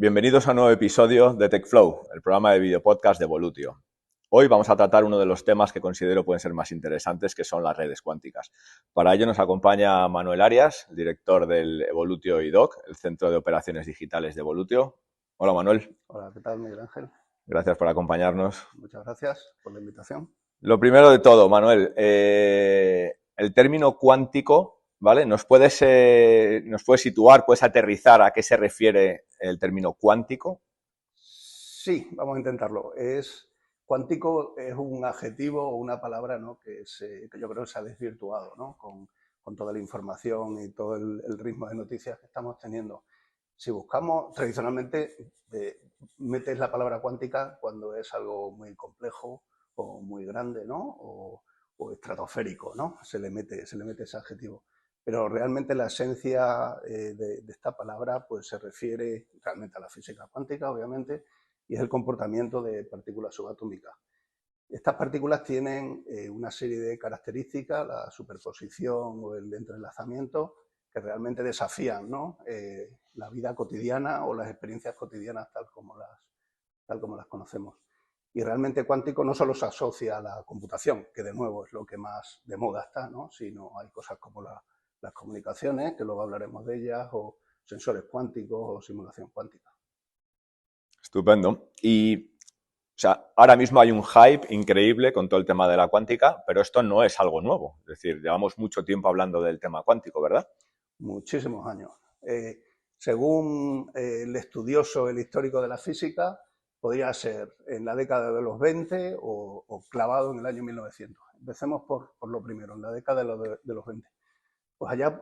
Bienvenidos a un nuevo episodio de TechFlow, el programa de videopodcast de Evolutio. Hoy vamos a tratar uno de los temas que considero pueden ser más interesantes, que son las redes cuánticas. Para ello nos acompaña Manuel Arias, director del Evolutio IDOC, el Centro de Operaciones Digitales de Evolutio. Hola, Manuel. Hola, ¿qué tal, Miguel Ángel? Gracias por acompañarnos. Muchas gracias por la invitación. Lo primero de todo, Manuel, el término cuántico, ¿vale? ¿Nos puedes situar, puedes aterrizar a qué se refiere el término cuántico? Sí, vamos a intentarlo. Cuántico es un adjetivo o una palabra, ¿no? que yo creo que se ha desvirtuado, ¿no? con toda la información y todo el ritmo de noticias que estamos teniendo. Si buscamos, tradicionalmente metes la palabra cuántica cuando es algo muy complejo o muy grande, ¿no? o estratosférico, ¿no? Se le mete ese adjetivo. Pero realmente la esencia de esta palabra pues, se refiere realmente a la física cuántica, obviamente, y es el comportamiento de partículas subatómicas. Estas partículas tienen una serie de características, la superposición o el entrelazamiento, que realmente desafían, ¿no? La vida cotidiana o las experiencias cotidianas tal como las conocemos. Y realmente cuántico no solo se asocia a la computación, que de nuevo es lo que más de moda está, ¿no? Sino hay cosas como las comunicaciones, que luego hablaremos de ellas, o sensores cuánticos o simulación cuántica. Estupendo. Ahora mismo hay un hype increíble con todo el tema de la cuántica, pero esto no es algo nuevo. Es decir, llevamos mucho tiempo hablando del tema cuántico, ¿verdad? Muchísimos años. Según el estudioso, el histórico de la física, podría ser en la década de los 20 o clavado en el año 1900. Empecemos por lo primero, en la década de los 20. Pues allá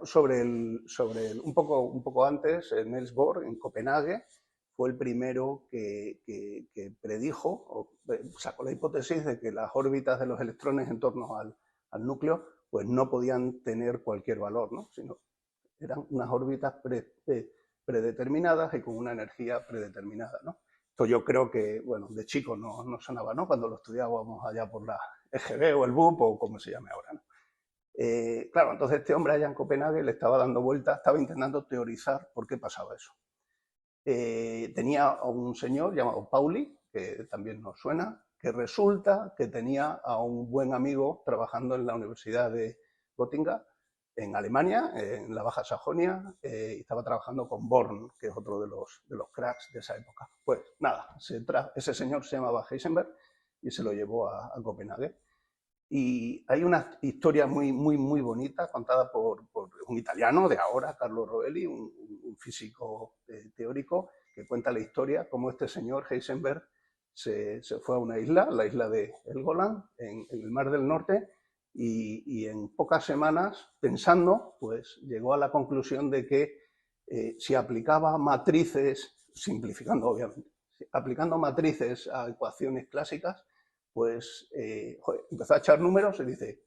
un poco antes, Niels Bohr, en Copenhague, fue el primero que predijo, o sacó la hipótesis de que las órbitas de los electrones en torno al núcleo pues no podían tener cualquier valor, ¿no? Sino eran unas órbitas predeterminadas y con una energía predeterminada, ¿no? Esto yo creo que, bueno, de chico no sonaba, ¿no? Cuando lo estudiábamos allá por la EGB o el BUP o como se llame ahora, ¿no? Claro, entonces este hombre allá en Copenhague le estaba dando vueltas, estaba intentando teorizar por qué pasaba eso. Tenía a un señor llamado Pauli, que también nos suena, que resulta que tenía a un buen amigo trabajando en la Universidad de Göttingen, en Alemania, en la Baja Sajonia, y estaba trabajando con Born, que es otro de los cracks de esa época. Pues nada, ese señor se llamaba Heisenberg y se lo llevó a Copenhague. Y hay una historia muy bonita contada por un italiano de ahora, Carlo Rovelli, un físico teórico, que cuenta la historia, cómo este señor Heisenberg se fue a una isla, la isla de Helgoland, en el Mar del Norte, y en pocas semanas, pensando, pues llegó a la conclusión de que si aplicaba matrices, simplificando obviamente, aplicando matrices a ecuaciones clásicas, pues empezó a echar números y dice,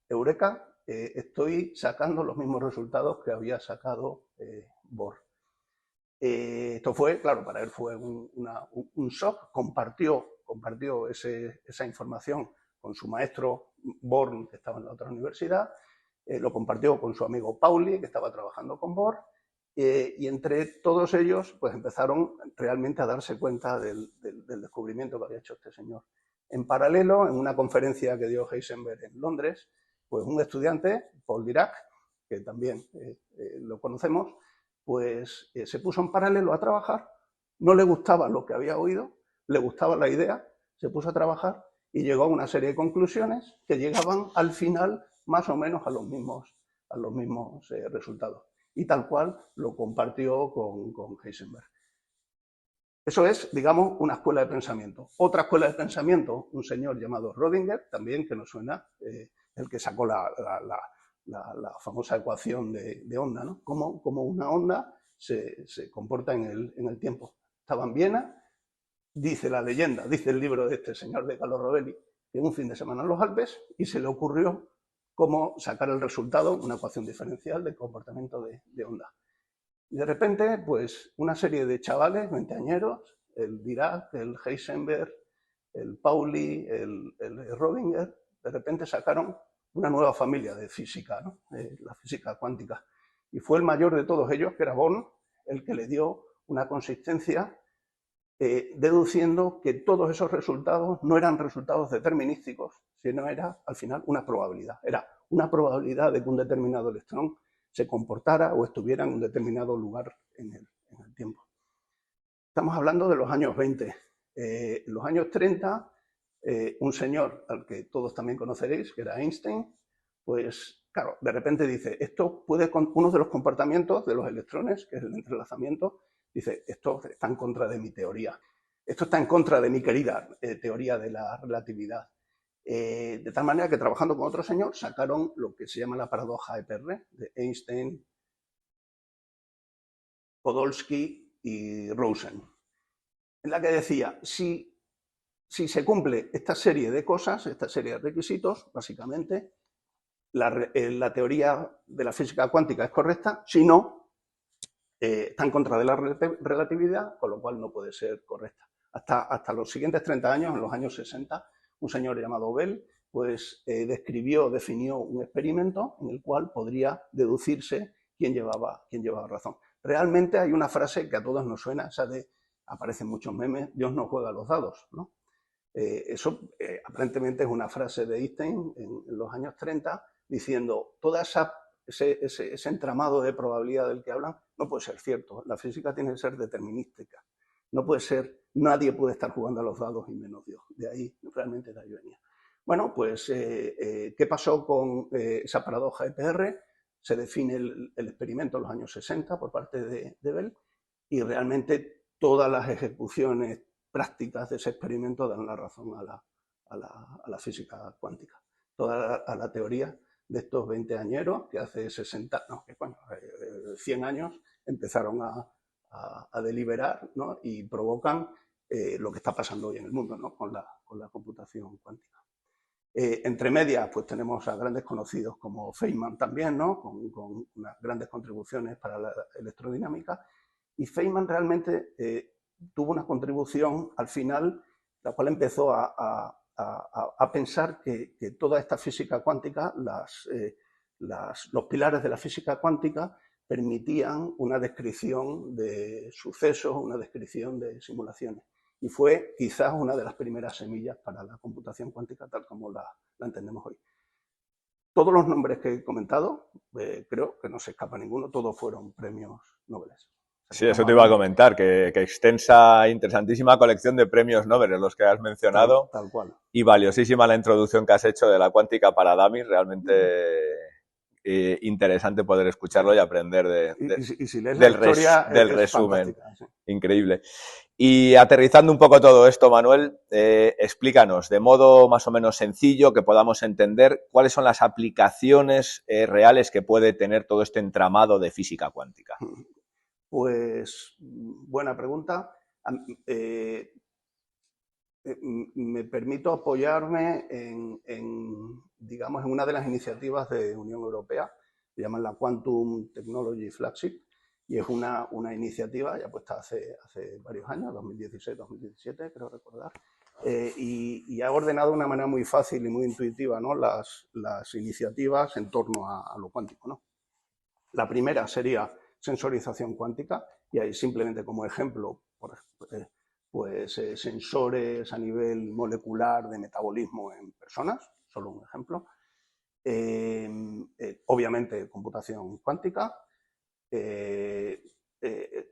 eureka, estoy sacando los mismos resultados que había sacado Bohr. Esto fue, claro, para él fue un shock, compartió esa información con su maestro Born, que estaba en la otra universidad, lo compartió con su amigo Pauli, que estaba trabajando con Bohr, y entre todos ellos pues empezaron realmente a darse cuenta del descubrimiento que había hecho este señor. En paralelo, en una conferencia que dio Heisenberg en Londres, pues un estudiante, Paul Dirac, que también lo conocemos, pues se puso en paralelo a trabajar, no le gustaba lo que había oído, le gustaba la idea, se puso a trabajar y llegó a una serie de conclusiones que llegaban al final más o menos a los mismos resultados. Y tal cual lo compartió con Heisenberg. Eso es, digamos, una escuela de pensamiento. Otra escuela de pensamiento, un señor llamado Rödinger, también que nos suena, el que sacó la famosa ecuación de onda, ¿no? Cómo una onda se comporta en el tiempo. Estaba en Viena, dice la leyenda, dice el libro de este señor de Carlo Rovelli, que un fin de semana en los Alpes y se le ocurrió cómo sacar el resultado, una ecuación diferencial del comportamiento de onda. Y de repente, pues una serie de chavales, veinteañeros, el Dirac, el Heisenberg, el Pauli, el Rödinger, de repente sacaron una nueva familia de física, ¿no? La física cuántica. Y fue el mayor de todos ellos, que era Born, el que le dio una consistencia, deduciendo que todos esos resultados no eran resultados determinísticos, sino era al final una probabilidad. Era una probabilidad de que un determinado electrón se comportara o estuviera en un determinado lugar en el tiempo. Estamos hablando de los años 20. En los años 30, un señor al que todos también conoceréis, que era Einstein, pues claro, de repente dice, esto puede, uno de los comportamientos de los electrones, que es el entrelazamiento, dice, esto está en contra de mi teoría. Esto está en contra de mi querida teoría de la relatividad. De tal manera que trabajando con otro señor sacaron lo que se llama la paradoja EPR de Einstein, Podolsky y Rosen, en la que decía, si se cumple esta serie de cosas, esta serie de requisitos, básicamente, la teoría de la física cuántica es correcta, si no, está en contra de la relatividad, con lo cual no puede ser correcta. Hasta los siguientes 30 años, en los años 60, un señor llamado Bell pues, definió un experimento en el cual podría deducirse quién llevaba razón. Realmente hay una frase que a todos nos suena, esa de, aparecen muchos memes, Dios no juega a los dados, ¿no? Eso aparentemente es una frase de Einstein en los años 30, diciendo, todo ese entramado de probabilidad del que hablan no puede ser cierto. La física tiene que ser determinística. No puede ser, nadie puede estar jugando a los dados y menos Dios. De ahí venía. Bueno, pues, ¿qué pasó con esa paradoja EPR? Se define el experimento en los años 60 por parte de Bell y realmente todas las ejecuciones prácticas de ese experimento dan la razón a la física cuántica. Toda la teoría de estos 20 añeros que hace 100 años empezaron a deliberar, ¿no? Y provocan lo que está pasando hoy en el mundo, ¿no? con la computación cuántica. Entre medias, pues tenemos a grandes conocidos como Feynman también, ¿no? con unas grandes contribuciones para la electrodinámica. Y Feynman realmente tuvo una contribución al final, la cual empezó a pensar que toda esta física cuántica, los pilares de la física cuántica permitían una descripción de sucesos, una descripción de simulaciones. Y fue quizás una de las primeras semillas para la computación cuántica tal como la entendemos hoy. Todos los nombres que he comentado, creo que no se escapa ninguno, todos fueron premios Nobel. Sí, eso te iba a comentar, que extensa, interesantísima colección de premios Nobel, los que has mencionado. Tal cual. Y valiosísima la introducción que has hecho de la cuántica para dummies, realmente interesante poder escucharlo y aprender si lees la historia, del resumen. Sí. Increíble. Y aterrizando un poco todo esto, Manuel, explícanos de modo más o menos sencillo que podamos entender cuáles son las aplicaciones reales que puede tener todo este entramado de física cuántica. Pues, buena pregunta. Me permito apoyarme digamos, en una de las iniciativas de Unión Europea, se llaman la Quantum Technology Flagship, y es una iniciativa ya puesta hace varios años, 2016, 2017, creo recordar, y ha ordenado de una manera muy fácil y muy intuitiva, ¿no? las iniciativas en torno a lo cuántico, ¿no? La primera sería sensorización cuántica, y ahí simplemente como ejemplo, pues sensores a nivel molecular de metabolismo en personas, solo un ejemplo. Obviamente computación cuántica,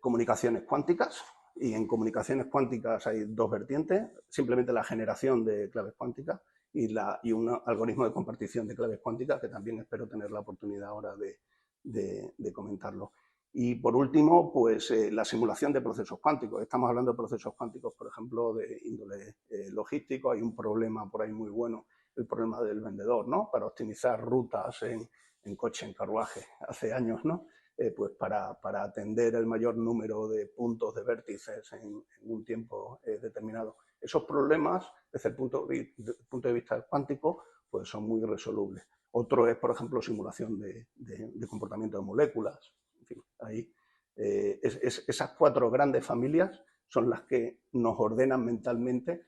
comunicaciones cuánticas, y en comunicaciones cuánticas hay dos vertientes, simplemente la generación de claves cuánticas y un algoritmo de compartición de claves cuánticas, que también espero tener la oportunidad ahora de comentarlo. Y por último, pues la simulación de procesos cuánticos. Estamos hablando de procesos cuánticos, por ejemplo, de índole logístico. Hay un problema por ahí muy bueno, el problema del vendedor, ¿no? Para optimizar rutas en coche, en carruaje, hace años, ¿no? Pues para atender el mayor número de puntos de vértices en un tiempo determinado. Esos problemas, desde el punto de vista cuántico, pues son muy resolubles. Otro es, por ejemplo, simulación de comportamiento de moléculas. En fin, ahí esas cuatro grandes familias son las que nos ordenan mentalmente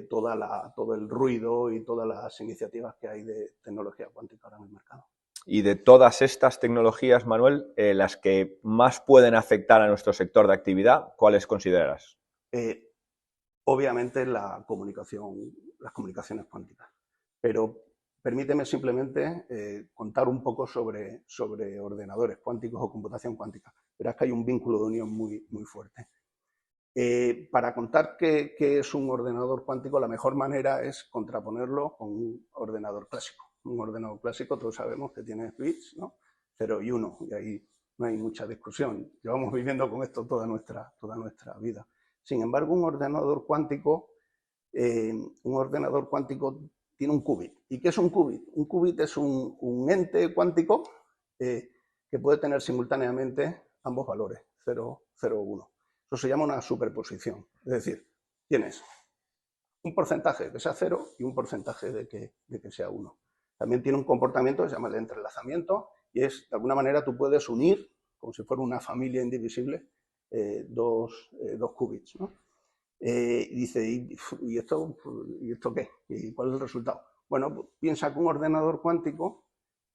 todo el ruido y todas las iniciativas que hay de tecnología cuántica ahora en el mercado. Y de todas estas tecnologías, Manuel, las que más pueden afectar a nuestro sector de actividad, ¿cuáles consideras? Obviamente las comunicaciones cuánticas. Pero permíteme simplemente contar un poco sobre ordenadores cuánticos o computación cuántica. Verás que hay un vínculo de unión muy, muy fuerte. Para contar qué es un ordenador cuántico, la mejor manera es contraponerlo con un ordenador clásico. Un ordenador clásico, todos sabemos que tiene bits, ¿no? 0 y 1, y ahí no hay mucha discusión. Llevamos viviendo con esto toda nuestra vida. Sin embargo, un ordenador cuántico tiene un qubit. ¿Y qué es un qubit? Un qubit es un ente cuántico que puede tener simultáneamente ambos valores, 0, 0 o 1. Eso se llama una superposición. Es decir, tienes un porcentaje de que sea 0 y un porcentaje de que sea 1. También tiene un comportamiento que se llama el entrelazamiento y es, de alguna manera, tú puedes unir, como si fuera una familia indivisible, dos qubits, ¿no? Y dice, ¿y esto qué? ¿Y cuál es el resultado? Bueno, pues piensa que un ordenador cuántico,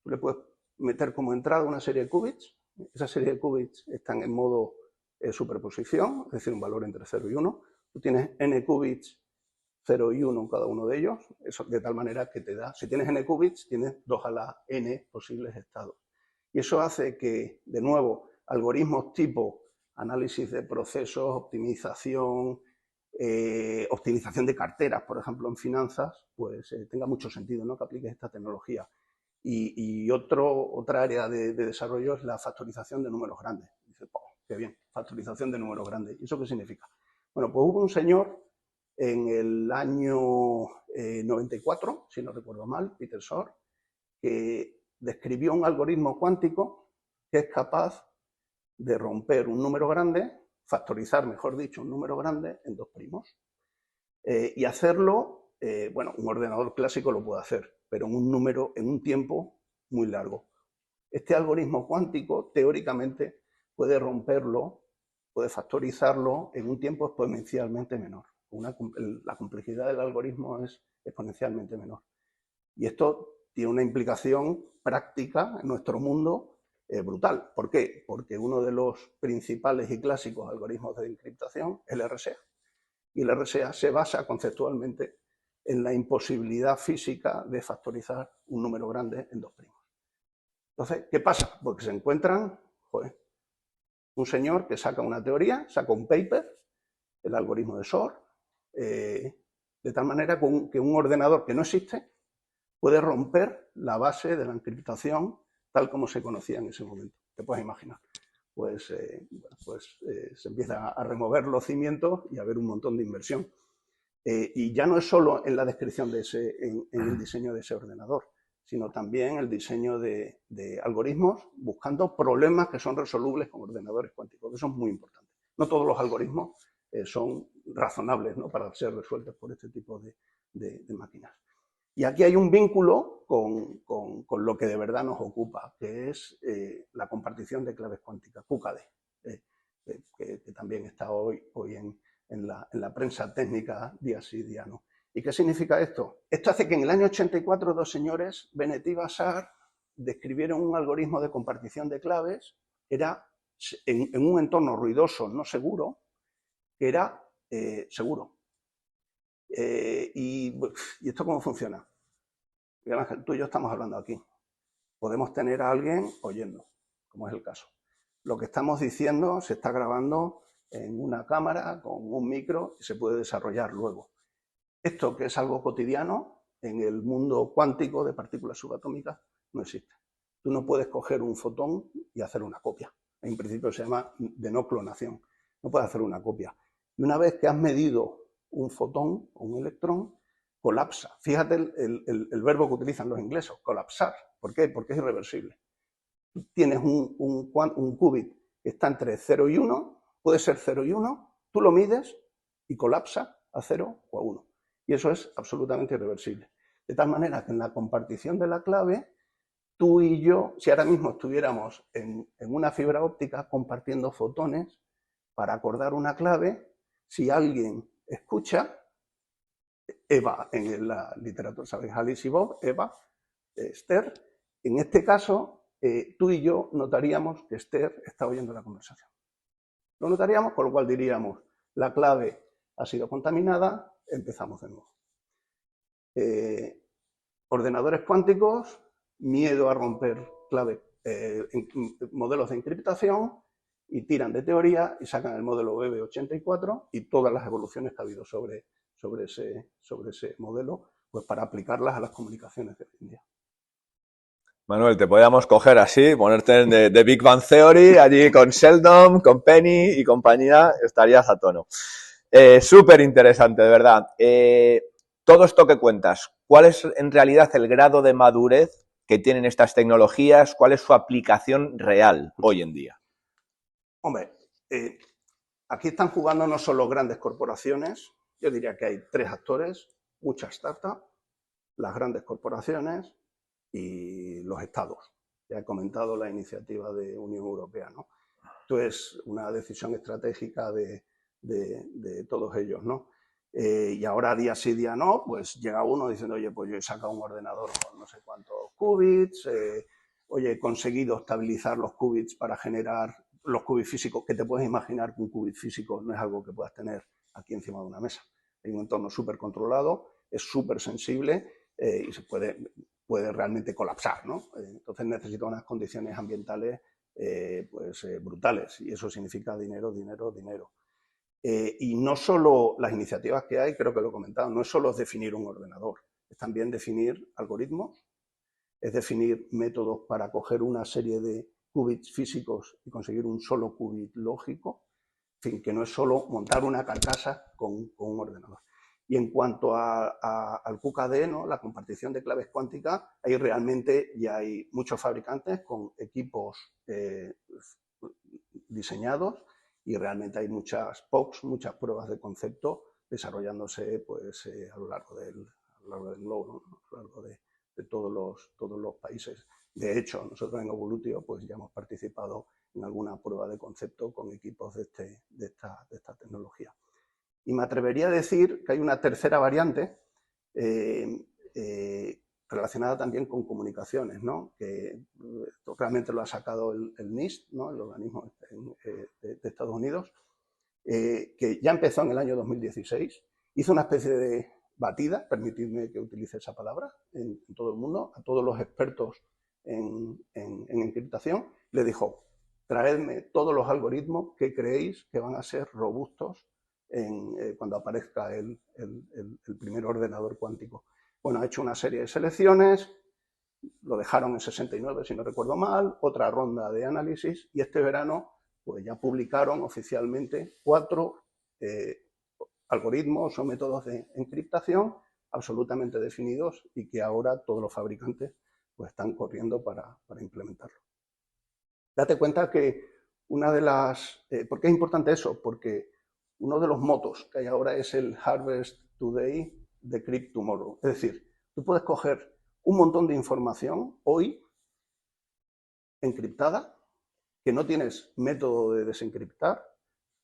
tú le puedes meter como entrada una serie de qubits. Esa serie de qubits están en modo superposición, es decir, un valor entre 0 y 1. Tú tienes n qubits, 0 y 1 en cada uno de ellos, eso de tal manera que te da, si tienes n qubits, tienes 2 a la n posibles estados. Y eso hace que, de nuevo, algoritmos tipo análisis de procesos, optimización de carteras, por ejemplo, en finanzas, pues tenga mucho sentido, ¿no?, que apliques esta tecnología. Y otra área de desarrollo es la factorización de números grandes. Dice, oh, qué bien, factorización de números grandes. ¿Y eso qué significa? Bueno, pues hubo un señor en el año 94, si no recuerdo mal, Peter Shor, que describió un algoritmo cuántico que es capaz de romper un número grande, factorizar, mejor dicho, un número grande en dos primos. Y hacerlo, bueno, un ordenador clásico lo puede hacer, pero en un tiempo muy largo. Este algoritmo cuántico, teóricamente, puede romperlo, puede factorizarlo en un tiempo exponencialmente menor. La complejidad del algoritmo es exponencialmente menor. Y esto tiene una implicación práctica en nuestro mundo brutal. ¿Por qué? Porque uno de los principales y clásicos algoritmos de encriptación es el RSA. Y el RSA se basa conceptualmente en la imposibilidad física de factorizar un número grande en dos primos. Entonces, ¿qué pasa? Porque se encuentran, joder, un señor que saca una teoría, saca un paper, el algoritmo de Shor, de tal manera que un ordenador que no existe puede romper la base de la encriptación tal como se conocía en ese momento. Te puedes imaginar. Pues se empieza a remover los cimientos y a haber un montón de inversión. Y ya no es solo en la descripción en el diseño de ese ordenador, sino también el diseño de algoritmos buscando problemas que son resolubles con ordenadores cuánticos, que eso es muy importante. No todos los algoritmos son razonables, ¿no?, para ser resueltos por este tipo de máquinas. Y aquí hay un vínculo con lo que de verdad nos ocupa, que es la compartición de claves cuánticas, QKD, que también está hoy en la prensa técnica día sí, día no. ¿Y qué significa esto? Esto hace que en el año 84 dos señores, Bennett y Bazar, describieron un algoritmo de compartición de claves, era en un entorno ruidoso, no seguro, que era seguro. ¿Y esto cómo funciona? Miguel Ángel, tú y yo estamos hablando aquí. Podemos tener a alguien oyendo, como es el caso. Lo que estamos diciendo se está grabando en una cámara con un micro y se puede desarrollar luego. Esto, que es algo cotidiano en el mundo cuántico de partículas subatómicas, no existe. Tú no puedes coger un fotón y hacer una copia. En principio se llama de no clonación. No puedes hacer una copia. Y una vez que has medido un fotón o un electrón, colapsa. Fíjate el verbo que utilizan los ingleses, colapsar. ¿Por qué? Porque es irreversible. Tú tienes un qubit que está entre 0 y 1, puede ser 0 y 1, tú lo mides y colapsa a 0 o a 1. Y eso es absolutamente irreversible. De tal manera que en la compartición de la clave, tú y yo, si ahora mismo estuviéramos en una fibra óptica compartiendo fotones para acordar una clave, si alguien escucha, Eva, en la literatura, ¿sabéis? Alice y Bob, Eva, Esther, En este caso, tú y yo notaríamos que Esther está oyendo la conversación. Lo notaríamos, con lo cual diríamos, la clave ha sido contaminada, empezamos de nuevo. Ordenadores cuánticos, miedo a romper clave, modelos de encriptación, y tiran de teoría y sacan el modelo BB84 y todas las evoluciones que ha habido sobre ese modelo, pues para aplicarlas a las comunicaciones de hoy en día. Manuel, te podíamos coger así, ponerte en The Big Bang Theory, allí con Sheldon, con Penny y compañía, estarías a tono. Súper interesante, de verdad. Todo esto que cuentas, ¿cuál es en realidad el grado de madurez que tienen estas tecnologías? ¿Cuál es su aplicación real hoy en día? Hombre, aquí están jugando no solo grandes corporaciones, yo diría que hay 3 actores, muchas startups, las grandes corporaciones y los estados. Ya he comentado la iniciativa de Unión Europea, ¿no? Esto es una decisión estratégica de todos ellos, ¿no? Y ahora día sí, día no, pues llega uno diciendo, oye, pues yo he sacado un ordenador con no sé cuántos qubits, oye, he conseguido estabilizar los qubits para generar los qubits físicos, que te puedes imaginar que un qubit físico no es algo que puedas tener aquí encima de una mesa. Hay un entorno súper controlado, es súper sensible y se puede realmente colapsar, ¿no? Entonces necesita unas condiciones ambientales brutales, y eso significa dinero, dinero, dinero. Y no solo las iniciativas que hay, creo que lo he comentado, no es solo definir un ordenador, es también definir algoritmos, es definir métodos para coger una serie de qubits físicos y conseguir un solo qubit lógico, en fin, que no es solo montar una carcasa con un ordenador. Y en cuanto al QKD, ¿no?, la compartición de claves cuánticas, ahí realmente ya hay muchos fabricantes con equipos diseñados y realmente hay muchas POCs, muchas pruebas de concepto desarrollándose pues, a lo largo del globo, ¿no?, a lo largo de todos los países. De hecho, nosotros en Evolutio pues, ya hemos participado en alguna prueba de concepto con equipos de esta tecnología. Y me atrevería a decir que hay una tercera variante relacionada también con comunicaciones, ¿no?, que realmente lo ha sacado el NIST, ¿no?, el organismo de Estados Unidos, que ya empezó en el año 2016, hizo una especie de batida, permitidme que utilice esa palabra, en todo el mundo, a todos los expertos en encriptación, le dijo, traedme todos los algoritmos que creéis que van a ser robustos cuando aparezca el primer ordenador cuántico. Bueno, ha hecho una serie de selecciones, lo dejaron en 69, si no recuerdo mal, otra ronda de análisis, y este verano pues ya publicaron oficialmente 4 algoritmos o métodos de encriptación absolutamente definidos y que ahora todos los fabricantes pues, están corriendo para implementarlo. Date cuenta que una de las... ¿por qué es importante eso? Porque uno de los motos que hay ahora es el Harvest Today, Decrypt Tomorrow. Es decir, tú puedes coger un montón de información hoy encriptada, que no tienes método de desencriptar,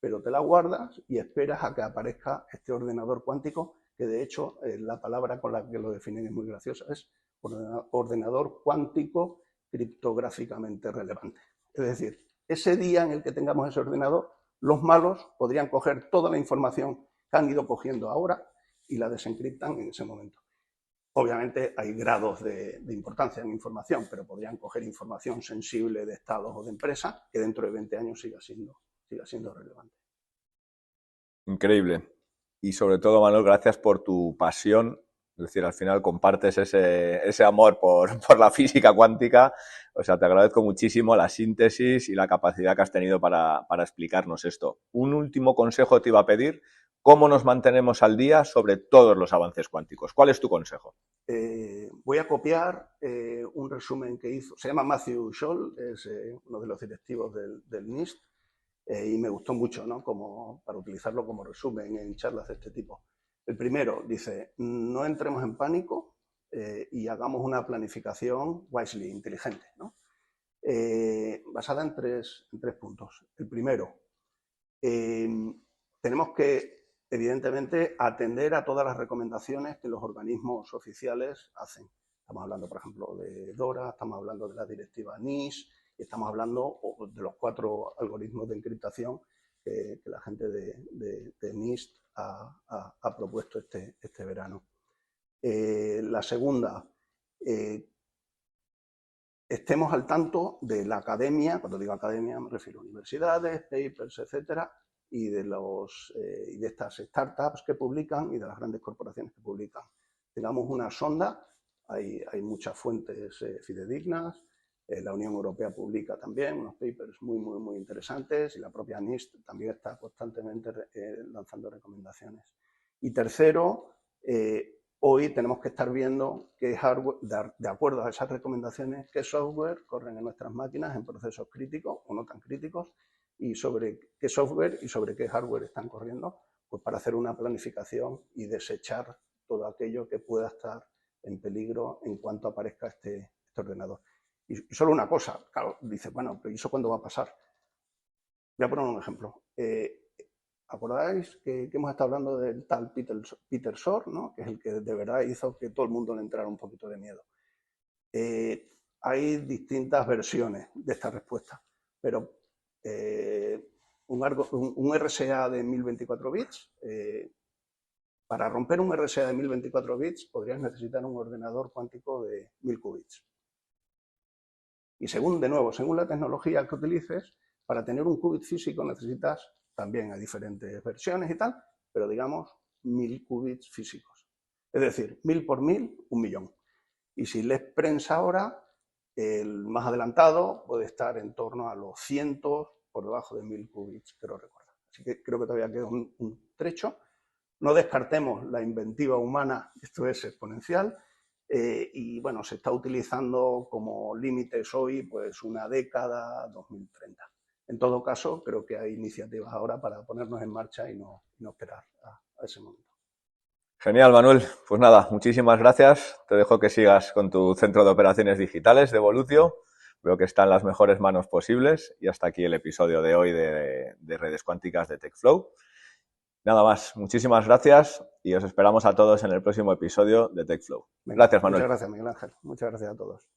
pero te la guardas y esperas a que aparezca este ordenador cuántico, que de hecho la palabra con la que lo definen es muy graciosa, es ordenador cuántico criptográficamente relevante. Es decir, ese día en el que tengamos ese ordenador, los malos podrían coger toda la información que han ido cogiendo ahora y la desencriptan en ese momento. Obviamente hay grados de importancia en información, pero podrían coger información sensible de estados o de empresas que dentro de 20 años siga siendo relevante. Increíble. Y sobre todo, Manuel, gracias por tu pasión. Es decir, al final compartes ese amor por la física cuántica. O sea, te agradezco muchísimo la síntesis y la capacidad que has tenido para explicarnos esto. Un último consejo te iba a pedir. ¿Cómo nos mantenemos al día sobre todos los avances cuánticos? ¿Cuál es tu consejo? Voy a copiar un resumen que hizo, se llama Matthew Scholl, es uno de los directivos del NIST, y me gustó mucho, ¿no?, como para utilizarlo como resumen en charlas de este tipo. El primero dice, no entremos en pánico y hagamos una planificación wisely, inteligente, ¿no?, basada en tres puntos. El primero, tenemos que, evidentemente, atender a todas las recomendaciones que los organismos oficiales hacen. Estamos hablando, por ejemplo, de DORA, estamos hablando de la directiva NIST, y estamos hablando de los 4 algoritmos de encriptación que la gente de NIST ha propuesto este verano. La segunda, estemos al tanto de la academia. Cuando digo academia me refiero a universidades, papers, etcétera, y de estas startups que publican y de las grandes corporaciones que publican. Tengamos una sonda, hay muchas fuentes fidedignas, la Unión Europea publica también unos papers muy interesantes, y la propia NIST también está constantemente lanzando recomendaciones. Y tercero, hoy tenemos que estar viendo qué hardware, de acuerdo a esas recomendaciones, qué software corren en nuestras máquinas en procesos críticos o no tan críticos, y sobre qué software y sobre qué hardware están corriendo, pues para hacer una planificación y desechar todo aquello que pueda estar en peligro en cuanto aparezca este ordenador. Y solo una cosa, claro, dice, bueno, pero ¿y eso cuándo va a pasar? Voy a poner un ejemplo. ¿Acordáis que hemos estado hablando del tal Peter Shor, ¿no? Que es el que de verdad hizo que todo el mundo le entrara un poquito de miedo? Hay distintas versiones de esta respuesta, pero un RSA de 1024 bits, para romper un RSA de 1024 bits podrías necesitar un ordenador cuántico de 1000 qubits. Y según la tecnología que utilices, para tener un qubit físico necesitas también a diferentes versiones y tal, pero digamos 1000 qubits físicos. Es decir, 1000 por 1000, 1.000.000. Y si lees prensa ahora, el más adelantado puede estar en torno a los cientos, por debajo de 1000 qubits, creo recordar. Así que creo que todavía queda un trecho. No descartemos la inventiva humana, esto es exponencial, y bueno, se está utilizando como límites hoy pues una década, 2030. En todo caso, creo que hay iniciativas ahora para ponernos en marcha y no esperar a ese momento. Genial, Manuel. Pues nada, muchísimas gracias. Te dejo que sigas con tu centro de operaciones digitales de Volutio. Veo que está en las mejores manos posibles. Y hasta aquí el episodio de hoy de redes cuánticas de TechFlow. Nada más, muchísimas gracias y os esperamos a todos en el próximo episodio de TechFlow. Gracias, Manuel. Muchas gracias, Miguel Ángel. Muchas gracias a todos.